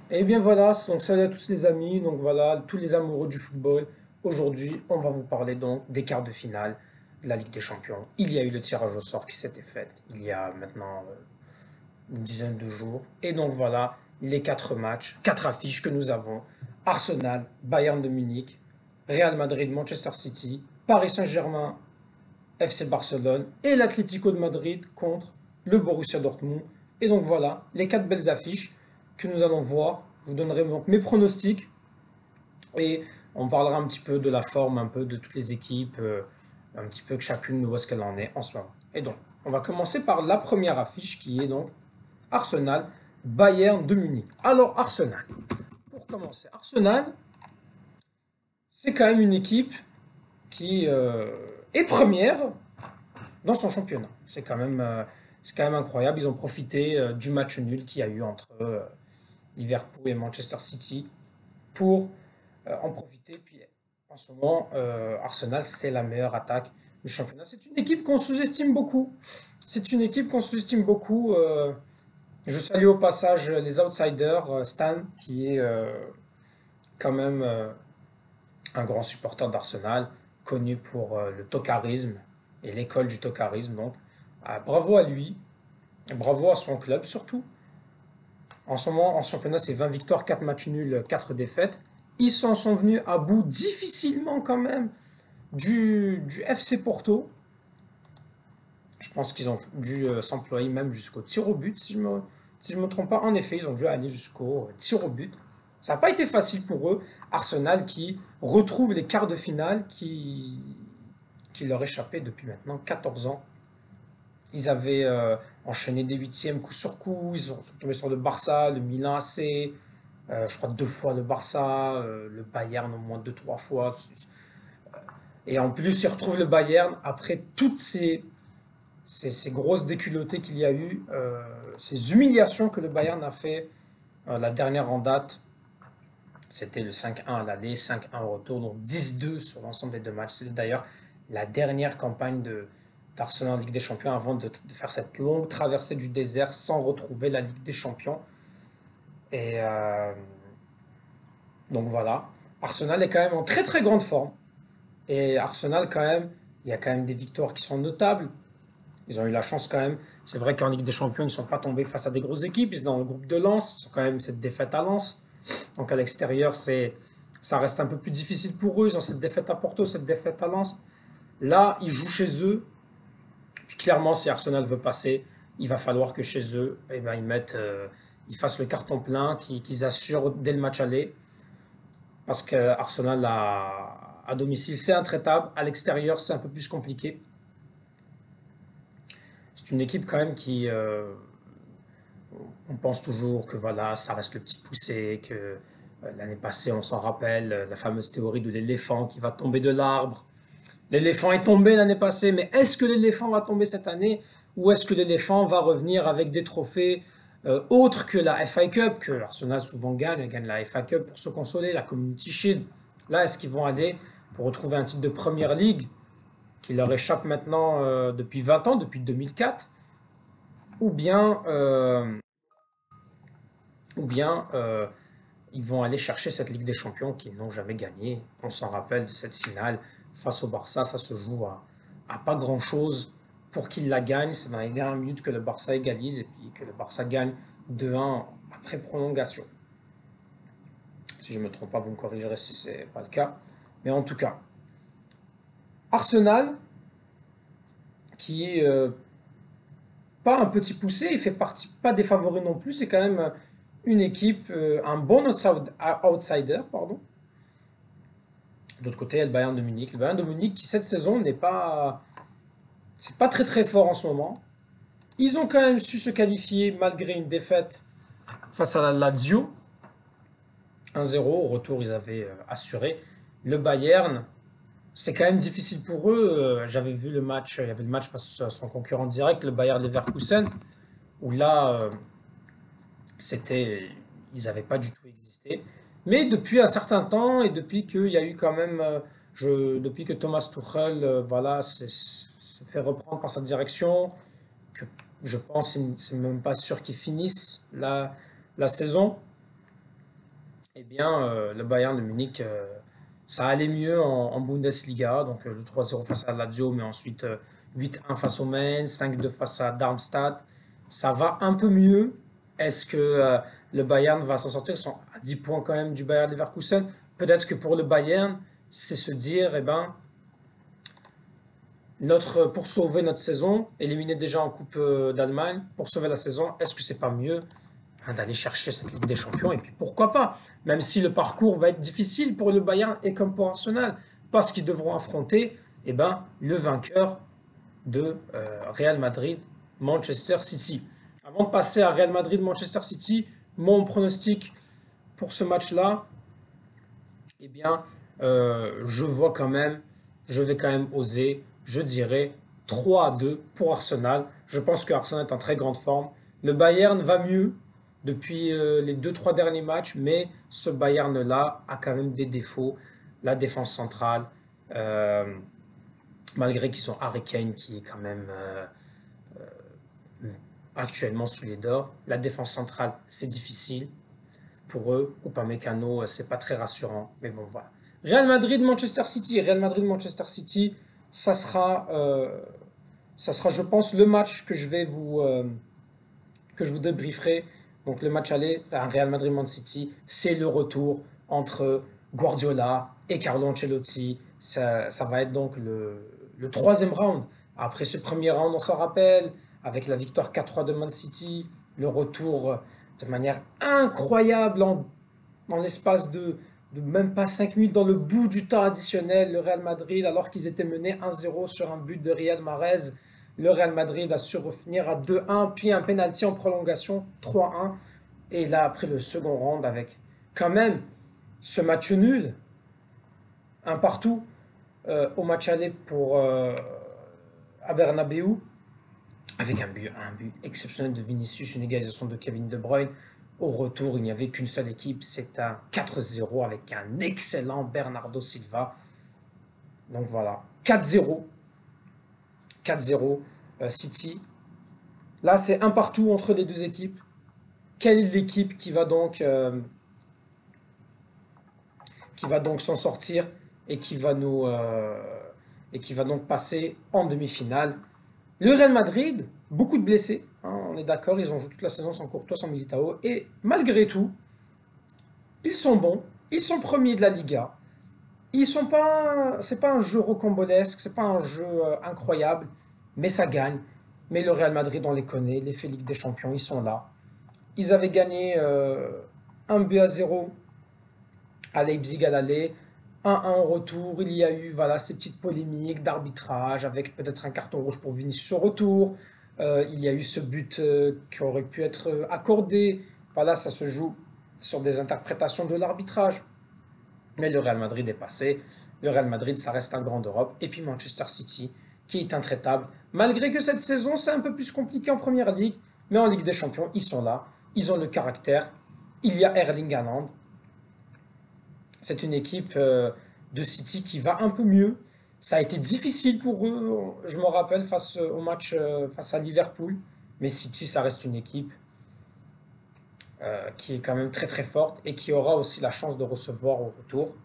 Et bien voilà, donc salut à tous les amis, donc voilà, tous les amoureux du football. Aujourd'hui, on va vous parler donc des quarts de finale de la Ligue des Champions. Il y a eu le tirage au sort qui s'était fait il y a maintenant une dizaine de jours. Et donc voilà, les quatre matchs, quatre affiches que nous avons. Arsenal, Bayern de Munich, Real Madrid, Manchester City, Paris Saint-Germain, FC Barcelone et l'Atlético de Madrid contre le Borussia Dortmund. Et donc voilà, les quatre belles affiches que nous allons voir. Je vous donnerai donc mes pronostics et on parlera un petit peu de la forme, un peu de toutes les équipes, un petit peu que chacune où est-ce qu'elle en est en ce moment. Et donc, on va commencer par la première affiche qui est donc Arsenal, Bayern de Munich. Alors Arsenal, pour commencer, Arsenal, c'est quand même une équipe qui est première dans son championnat. C'est quand même incroyable. Ils ont profité du match nul qu'il y a eu entre Liverpool et Manchester City pour en profiter. Puis en ce moment, Arsenal, c'est la meilleure attaque du championnat. C'est une équipe qu'on sous-estime beaucoup. C'est une équipe qu'on sous-estime beaucoup. Je salue au passage les outsiders, Stan, qui est quand même un grand supporter d'Arsenal, connu pour le tocarisme et l'école du tocarisme. Donc, bravo à lui, bravo à son club surtout. En ce moment, en championnat, c'est 20 victoires, 4 matchs nuls, 4 défaites. Ils s'en sont venus à bout difficilement quand même du FC Porto. Je pense qu'ils ont dû s'employer même jusqu'au tir au but, si je me trompe pas. En effet, ils ont dû aller jusqu'au tir au but. Ça n'a pas été facile pour eux. Arsenal qui retrouve les quarts de finale qui leur échappaient depuis maintenant 14 ans. Ils avaient enchaîné des huitièmes coup sur coup. Ils sont tombés sur le Barça, le Milan AC, je crois deux fois le Barça, le Bayern au moins deux, trois fois. Et en plus, ils retrouvent le Bayern après toutes ces grosses déculottées qu'il y a eu, ces humiliations que le Bayern a fait. La dernière en date, c'était le 5-1 à l'aller, 5-1 au retour, donc 10-2 sur l'ensemble des deux matchs. C'est d'ailleurs la dernière campagne d'Arsenal en Ligue des Champions avant de faire cette longue traversée du désert sans retrouver la Ligue des Champions. Et donc voilà, Arsenal est quand même en très très grande forme. Et Arsenal quand même, il y a quand même des victoires qui sont notables. Ils ont eu la chance quand même. C'est vrai qu'en Ligue des Champions, ils ne sont pas tombés face à des grosses équipes. Ils sont dans le groupe de Lens. Ils ont quand même cette défaite à Lens. Donc à l'extérieur, ça reste un peu plus difficile pour eux. Ils ont cette défaite à Porto, cette défaite à Lens. Là, ils jouent chez eux. Puis clairement, si Arsenal veut passer, il va falloir que chez eux, eh ben, ils fassent le carton plein, qu'ils assurent dès le match aller. Parce que Arsenal à domicile, c'est intraitable. À l'extérieur, c'est un peu plus compliqué. C'est une équipe quand même qui, on pense toujours que voilà, ça reste le petit poussé, que l'année passée, on s'en rappelle, la fameuse théorie de l'éléphant qui va tomber de l'arbre. L'éléphant est tombé l'année passée, mais est-ce que l'éléphant va tomber cette année ou est-ce que l'éléphant va revenir avec des trophées autres que la FA Cup, que l'Arsenal souvent gagne la FA Cup pour se consoler, la Community Shield. Là, est-ce qu'ils vont aller pour retrouver un titre de Première Ligue qui leur échappe maintenant depuis 20 ans, depuis 2004, ou bien, euh, ou bien ils vont aller chercher cette Ligue des Champions qu'ils n'ont jamais gagnée. On s'en rappelle de cette finale face au Barça, ça se joue à pas grand-chose pour qu'ils la gagnent. C'est dans les dernières minutes que le Barça égalise et puis que le Barça gagne 2-1 après prolongation. Si je ne me trompe pas, vous me corrigerez si ce n'est pas le cas. Mais en tout cas, Arsenal, qui est pas un petit poussé, il fait partie pas des favoris non plus, c'est quand même une équipe, un bon outsider, pardon. D'autre côté, il y a le Bayern de Munich. Le Bayern de Munich qui cette saison n'est pas, c'est pas très très fort en ce moment. Ils ont quand même su se qualifier malgré une défaite face à la Lazio. 1-0, au retour ils avaient assuré. Le Bayern, c'est quand même difficile pour eux. J'avais vu le match, il y avait le match face à son concurrent direct, le Bayern Leverkusen, où là, c'était, ils n'avaient pas du tout existé. Mais depuis un certain temps et depuis qu'il y a eu quand même, depuis que Thomas Tuchel, voilà, s'est fait reprendre par sa direction, que je pense c'est même pas sûr qu'ils finissent la saison. Eh bien, le Bayern de Munich, ça allait mieux en Bundesliga. Donc, le 3-0 face à Lazio, mais ensuite 8-1 face au Mainz, 5-2 face à Darmstadt. Ça va un peu mieux. Est-ce que le Bayern va s'en sortir? Ils sont à 10 points quand même du Bayern Leverkusen. Peut-être que pour le Bayern, c'est se dire, eh ben, pour sauver notre saison, éliminer déjà en Coupe d'Allemagne, pour sauver la saison, est-ce que c'est pas mieux d'aller chercher cette Ligue des Champions? Et puis pourquoi pas, même si le parcours va être difficile pour le Bayern et comme pour Arsenal, parce qu'ils devront affronter eh ben, le vainqueur de Real Madrid-Manchester City. Avant de passer à Real Madrid-Manchester City, mon pronostic pour ce match-là, eh bien, je vois quand même, je vais quand même oser, je dirais 3-2 pour Arsenal. Je pense que Arsenal est en très grande forme. Le Bayern va mieux depuis les deux-trois derniers matchs, mais ce Bayern-là a quand même des défauts. La défense centrale, euh, malgré qu'ils sont Harry Kane qui est quand même actuellement sous les dors. La défense centrale, c'est difficile pour eux. Upamecano, c'est pas très rassurant. Mais bon, voilà. Real Madrid, Manchester City. Real Madrid, Manchester City, ça sera, euh, ça sera, je pense, le match que je vous débrieferai. Donc le match aller à Real Madrid-Man City, c'est le retour entre Guardiola et Carlo Ancelotti. Ça va être donc le troisième round. Après ce premier round, on s'en rappelle, avec la victoire 4-3 de Man City, le retour de manière incroyable en l'espace de même pas 5 minutes dans le bout du temps additionnel, le Real Madrid, alors qu'ils étaient menés 1-0 sur un but de Riyad Mahrez, le Real Madrid a su revenir à 2-1, puis un penalty en prolongation 3-1. Et là, après le second round, avec quand même ce match nul, un partout au match aller pour à Bernabeu, avec un but exceptionnel de Vinicius, une égalisation de Kevin De Bruyne. Au retour, il n'y avait qu'une seule équipe, c'est un 4-0 avec un excellent Bernardo Silva. Donc voilà, 4-0, 4-0 City. Là, c'est un partout entre les deux équipes. Quelle est l'équipe qui va donc s'en sortir et et qui va donc passer en demi-finale? Le Real Madrid, beaucoup de blessés, hein, on est d'accord, ils ont joué toute la saison sans Courtois, sans Militao, et malgré tout, ils sont bons, ils sont premiers de la Liga. Ils sont pas, c'est pas un jeu rocambolesque, c'est pas un jeu incroyable, mais ça gagne. Mais le Real Madrid, on les connaît, l'effet Ligue des Champions, ils sont là. Ils avaient gagné 1-0 à Leipzig à l'aller, 1-1 au retour. Il y a eu voilà, ces petites polémiques d'arbitrage avec peut-être un carton rouge pour Vinicius au retour. Il y a eu ce but qui aurait pu être accordé. Voilà, ça se joue sur des interprétations de l'arbitrage. Mais le Real Madrid est passé. Le Real Madrid, ça reste un grand d'Europe. Et puis Manchester City, qui est intraitable. Malgré que cette saison, c'est un peu plus compliqué en Première Ligue. Mais en Ligue des Champions, ils sont là. Ils ont le caractère. Il y a Erling Haaland. C'est une équipe de City qui va un peu mieux. Ça a été difficile pour eux, je me rappelle, face au match face à Liverpool. Mais City, ça reste une équipe qui est quand même très très forte et qui aura aussi la chance de recevoir au retour.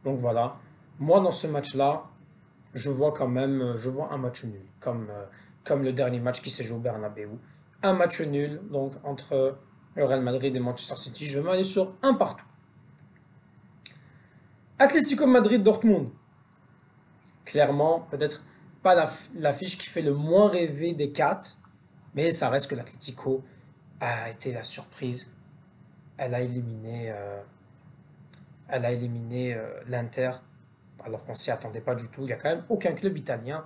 Donc voilà. Moi, dans ce match-là, je vois un match nul, comme le dernier match qui s'est joué au Bernabeu. Un match nul, donc entre le Real Madrid et Manchester City. Je vais m'aller sur un partout. Atlético Madrid-Dortmund. Clairement, peut-être pas l'affiche qui fait le moins rêver des quatre, mais ça reste que l'Atlético a été la surprise. Elle a éliminé, euh, elle a éliminé l'Inter alors qu'on s'y attendait pas du tout. Il n'y a quand même aucun club italien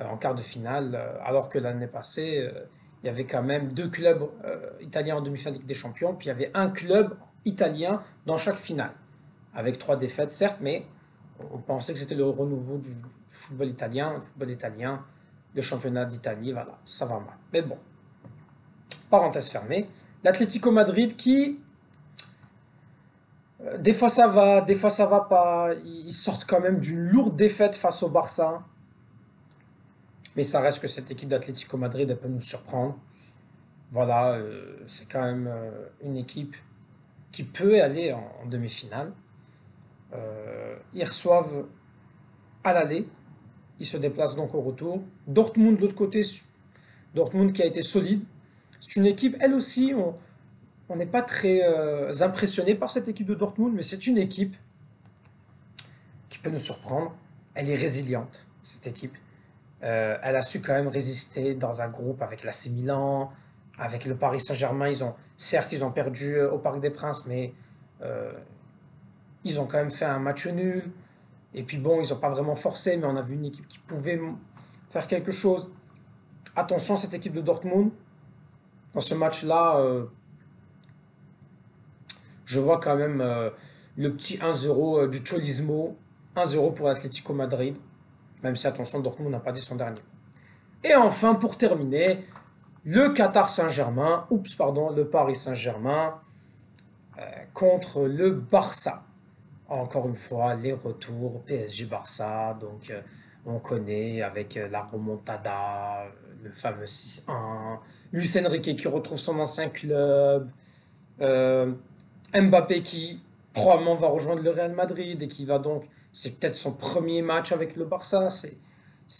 en quart de finale, alors que l'année passée, il y avait quand même deux clubs italiens en demi-finale de Ligue des Champions, puis il y avait un club italien dans chaque finale, avec trois défaites certes, mais on pensait que c'était le renouveau du football italien, le championnat d'Italie, voilà, ça va mal. Mais bon, parenthèse fermée. L'Atlético Madrid qui, des fois ça va, des fois ça va pas. Ils sortent quand même d'une lourde défaite face au Barça. Mais ça reste que cette équipe d'Atlético Madrid, elle peut nous surprendre. Voilà, c'est quand même une équipe qui peut aller en demi-finale. Ils reçoivent à l'aller, ils se déplacent donc au retour. Dortmund de l'autre côté, Dortmund qui a été solide. C'est une équipe, elle aussi, on n'est pas très impressionné par cette équipe de Dortmund, mais c'est une équipe qui peut nous surprendre. Elle est résiliente, cette équipe. Elle a su quand même résister dans un groupe avec l'AC Milan, avec le Paris Saint-Germain. Certes, ils ont perdu au Parc des Princes, mais euh, ils ont quand même fait un match nul. Et puis bon, ils n'ont pas vraiment forcé, mais on a vu une équipe qui pouvait faire quelque chose. Attention, cette équipe de Dortmund, dans ce match-là, je vois quand même le petit 1-0 du Cholismo, 1-0 pour l'Atlético Madrid, même si attention, Dortmund n'a pas dit son dernier. Et enfin, pour terminer, le Qatar Saint-Germain, le Paris Saint-Germain contre le Barça. Encore une fois, les retours PSG-Barça, donc on connaît avec la remontada, le fameux 6-1, Luis Enrique qui retrouve son ancien club, euh, Mbappé qui probablement va rejoindre le Real Madrid et qui va donc, c'est peut-être son premier match avec le Barça.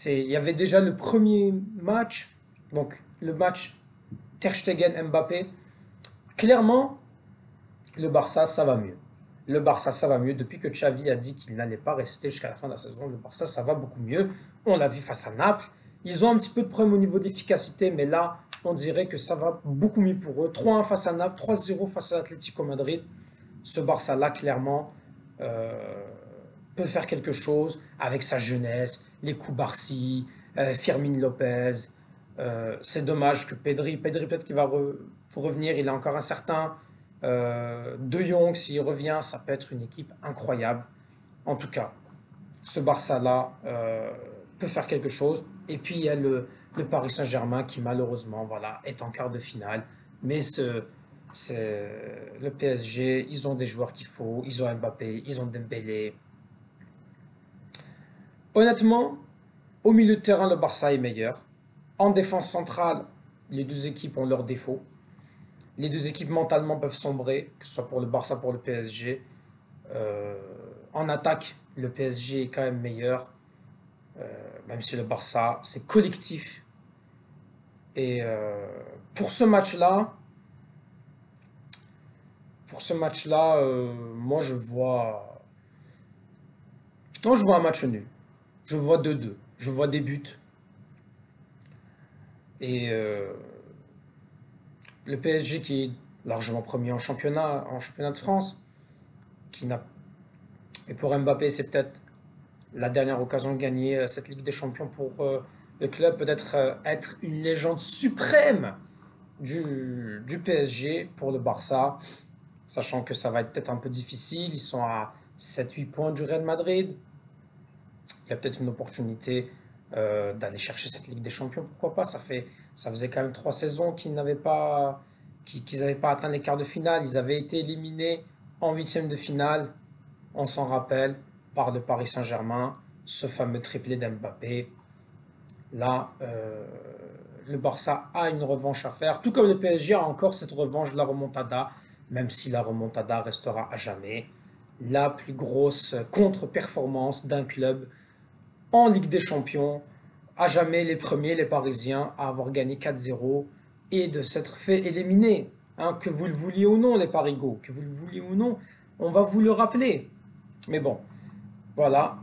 Il y avait déjà le premier match, donc le match Ter Stegen-Mbappé. Clairement, le Barça, ça va mieux. Le Barça, ça va mieux. Depuis que Xavi a dit qu'il n'allait pas rester jusqu'à la fin de la saison, le Barça, ça va beaucoup mieux. On l'a vu face à Naples. Ils ont un petit peu de problème au niveau d'efficacité, mais là, on dirait que ça va beaucoup mieux pour eux. 3-1 face à Naples, 3-0 face à l'Atlético Madrid. Ce Barça-là, clairement, euh, peut faire quelque chose avec sa jeunesse, les coups Barcy, Firmin Lopez. C'est dommage que Pedri peut-être qu'il va revenir, il a encore un certain De Jong, s'il revient, ça peut être une équipe incroyable. En tout cas, ce Barça-là peut faire quelque chose. Et puis il y a le Paris Saint-Germain qui malheureusement voilà, est en quart de finale. Mais c'est le PSG, ils ont des joueurs qu'il faut, ils ont Mbappé, ils ont Dembélé. Honnêtement, au milieu de terrain, le Barça est meilleur. En défense centrale, les deux équipes ont leurs défauts. Les deux équipes mentalement peuvent sombrer, que ce soit pour le Barça, pour le PSG. Euh, En attaque, le PSG est quand même meilleur, même si le Barça, c'est collectif. Et pour ce match-là, moi je vois un match nul. Je vois 2-2. Je vois des buts. Et le PSG qui est largement premier en championnat de France, qui n'a. Et pour Mbappé, c'est peut-être la dernière occasion de gagner cette Ligue des Champions pour le club, peut-être être une légende suprême du PSG pour le Barça, sachant que ça va être peut-être un peu difficile. Ils sont à 7-8 points du Real Madrid. Il y a peut-être une opportunité d'aller chercher cette Ligue des Champions, pourquoi pas. Ça faisait quand même 3 saisons qu'ils n'avaient pas atteint les quarts de finale. Ils avaient été éliminés en huitième de finale, on s'en rappelle, par le Paris Saint-Germain, ce fameux triplé d'Mbappé. Là, le Barça a une revanche à faire, tout comme le PSG a encore cette revanche de la remontada, même si la remontada restera à jamais la plus grosse contre-performance d'un club en Ligue des Champions, à jamais les premiers, les Parisiens, à avoir gagné 4-0 et de s'être fait éliminer. Hein, que vous le vouliez ou non, les Parigots, que vous le vouliez ou non, on va vous le rappeler. Mais bon, voilà.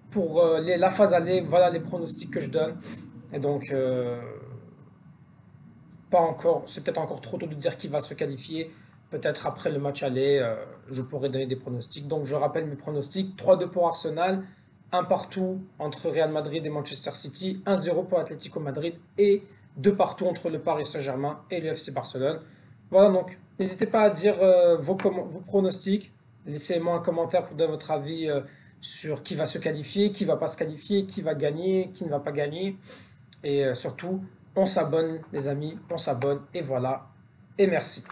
Pour la phase aller, voilà les pronostics que je donne. Et donc, pas encore, c'est peut-être encore trop tôt de dire qui va se qualifier. Peut-être après le match aller, je pourrais donner des pronostics. Donc je rappelle mes pronostics. 3-2 pour Arsenal, un partout entre Real Madrid et Manchester City, 1-0 pour Atlético Madrid et 2 partout entre le Paris Saint-Germain et le FC Barcelone. Voilà donc, n'hésitez pas à dire vos pronostics. Laissez-moi un commentaire pour donner votre avis sur qui va se qualifier, qui va pas se qualifier, qui va gagner, qui ne va pas gagner. Et surtout, on s'abonne les amis, on s'abonne et voilà. Et merci.